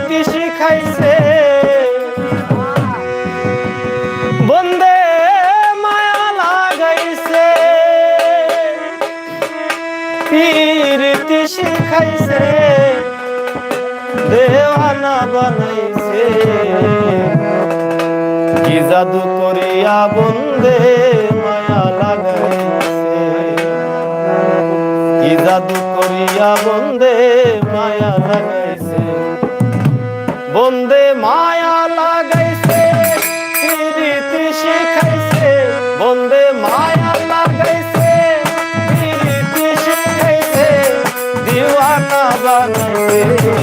পিরিতি শিখাইছে বন্দে মায়া লাগাইছে পিরিতি শিখাইছে দেওয়ানা বানাইছে কি জাদু করিয়া বন্দে মায়া লাগাইছে কি জাদু করিয়া বন্দে মায়া লাগাইছে বন্দে মায়া লাগাইছে পিরিতি শিখাইছে বন্দে মায়া লাগাইছে পিরিতি শিখাইছে দিওয়ানা বানাইছে